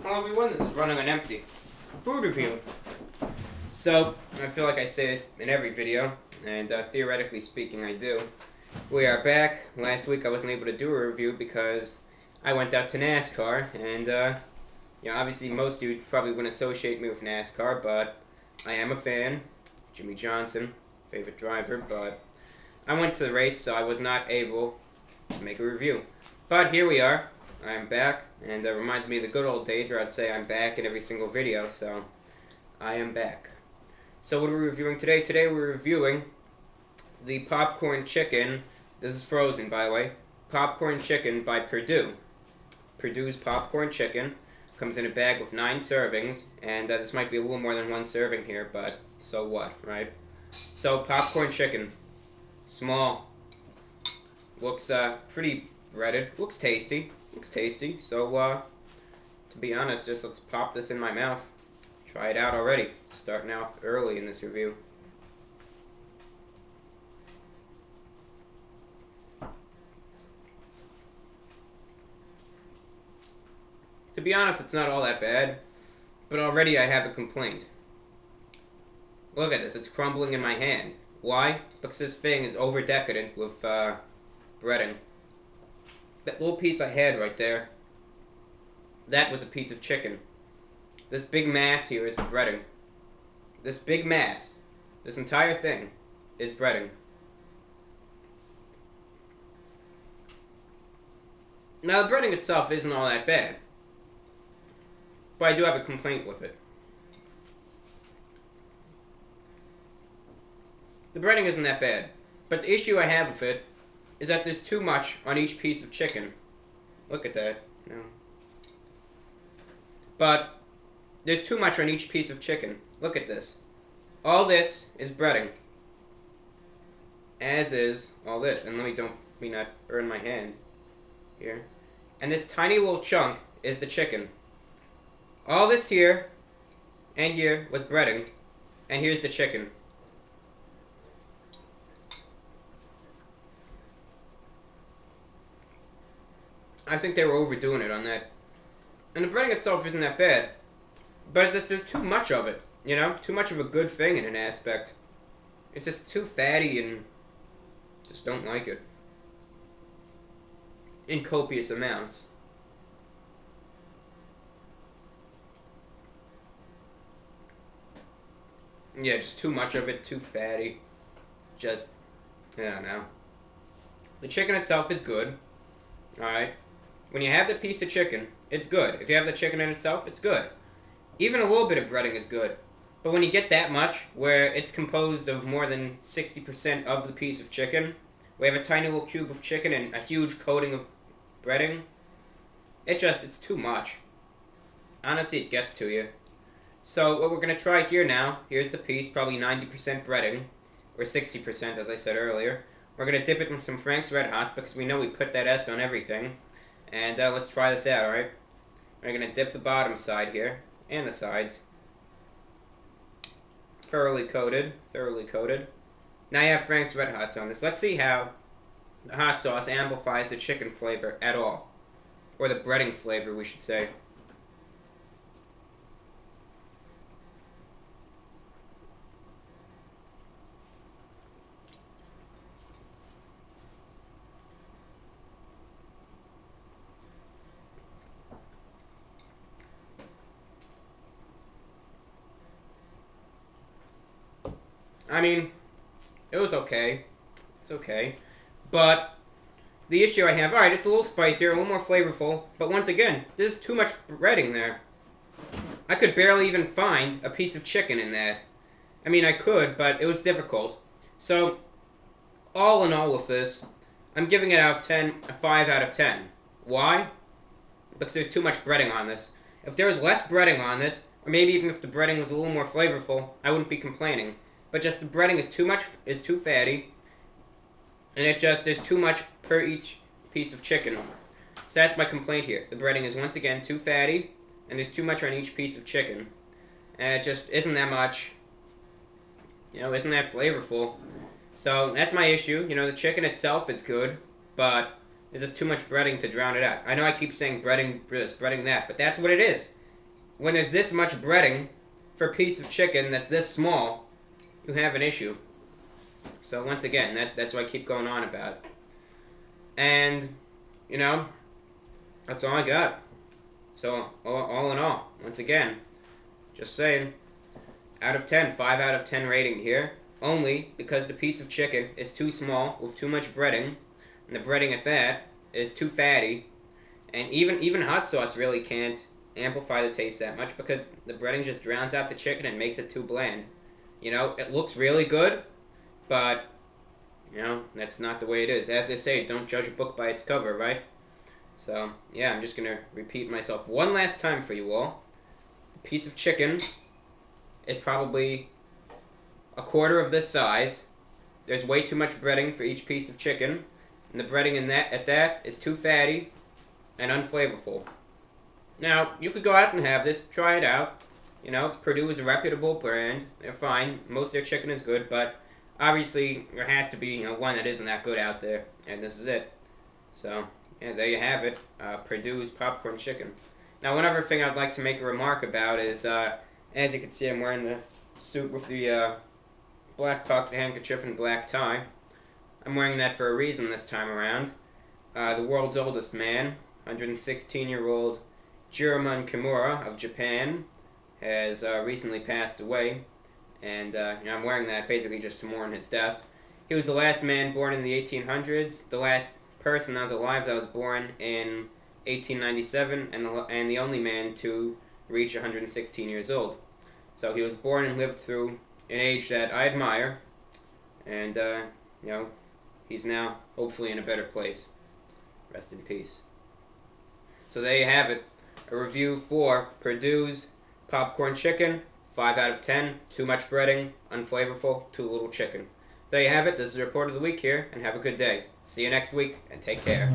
Hello everyone, this is Running on Empty. Food review. So, I feel like I say this in every video, and theoretically speaking I do. We are back. Last week I wasn't able to do a review because I went out to NASCAR, and obviously most of you probably wouldn't associate me with NASCAR, but I am a fan. Jimmy Johnson, favorite driver, but I went to the race, so I was not able to make a review. But here we are. I'm back, and it reminds me of the good old days where I'd say I'm back in every single video, so I am back. So what are we reviewing today? Today we're reviewing the popcorn chicken. This is frozen, by the way. Popcorn chicken by Perdue. Perdue's popcorn chicken comes in a bag with 9 servings, and this might be a little more than 1 serving here, but so what, right? So popcorn chicken, small, looks pretty breaded, looks tasty. Looks tasty, so to be honest, just let's pop this in my mouth. Try it out already. Starting off early in this review. To be honest, it's not all that bad, but already I have a complaint. Look at this, it's crumbling in my hand. Why? Because this thing is over decadent with breading. That little piece I had right there, that was a piece of chicken. This big mass here is the breading. This big mass, this entire thing, is breading. Now the breading itself isn't all that bad, but I do have a complaint with it. The breading isn't that bad, but the issue I have with it is that there's too much on each piece of chicken. Look at that. No. But there's too much on each piece of chicken. Look at this. All this is breading. As is all this. And let me not burn my hand here. And this tiny little chunk is the chicken. All this here and here was breading. And here's the chicken. I think they were overdoing it on that. And the breading itself isn't that bad. But it's just, there's too much of it, you know? Too much of a good thing in an aspect. It's just too fatty and just don't like it. In copious amounts. Yeah, just too much of it, too fatty. Just, I don't know. The chicken itself is good. Alright. When you have the piece of chicken, it's good. If you have the chicken in itself, it's good. Even a little bit of breading is good. But when you get that much, where it's composed of more than 60% of the piece of chicken, we have a tiny little cube of chicken and a huge coating of breading, it's too much. Honestly, it gets to you. So what we're going to try here now, here's the piece, probably 90% breading, or 60% as I said earlier. We're going to dip it in some Frank's Red Hots because we know we put that S on everything. And let's try this out, alright? We're going to dip the bottom side here, and the sides. Thoroughly coated. Now you have Frank's Red Hots on this. Let's see how the hot sauce amplifies the chicken flavor at all. Or the breading flavor, we should say. I mean, it was okay. It's okay. But the issue I have, alright, it's a little spicier, a little more flavorful, but once again, there's too much breading there. I could barely even find a piece of chicken in that. I mean, I could, but it was difficult. So, all in all with this, I'm giving it out of 10, a 5 out of 10. Why? Because there's too much breading on this. If there was less breading on this, or maybe even if the breading was a little more flavorful, I wouldn't be complaining. But just the breading is too fatty, and there's too much per each piece of chicken. So that's my complaint here. The breading is once again too fatty, and there's too much on each piece of chicken. And it just isn't that much, isn't that flavorful. So that's my issue. The chicken itself is good, but there's just too much breading to drown it out. I know I keep saying breading this, breading that, but that's what it is. when there's this much breading for a piece of chicken that's this small, you have an issue. So once again, that's what I keep going on about. And, you know, that's all I got. So, all in all, once again, just saying, out of 10, 5 out of 10 rating here. Only because the piece of chicken is too small with too much breading, and the breading at that is too fatty, and even hot sauce really can't amplify the taste that much because the breading just drowns out the chicken and makes it too bland. You know, it looks really good, but, you know, that's not the way it is. As they say, don't judge a book by its cover, right? So, yeah, I'm just going to repeat myself one last time for you all. The piece of chicken is probably a quarter of this size. There's way too much breading for each piece of chicken, and the breading at that is too fatty and unflavorful. Now, you could go out and have this, try it out. You know, Perdue is a reputable brand. They're fine. Most of their chicken is good, but obviously there has to be, one that isn't that good out there, and this is it. So, yeah, there you have it. Perdue's popcorn chicken. Now, one other thing I'd like to make a remark about is, as you can see, I'm wearing the suit with the black pocket handkerchief and black tie. I'm wearing that for a reason this time around. The world's oldest man, 116-year-old Jiroemon Kimura of Japan, has recently passed away, and I'm wearing that basically just to mourn his death. He was the last man born in the 1800s, the last person that was alive that was born in 1897, and the only man to reach 116 years old. So he was born and lived through an age that I admire, and, he's now hopefully in a better place. Rest in peace. So there you have it. A review for Perdue's popcorn chicken. 5 out of 10. Too much breading. Unflavorful. Too little chicken. There you have it. This is the report of the week here, and have a good day. See you next week, and take care.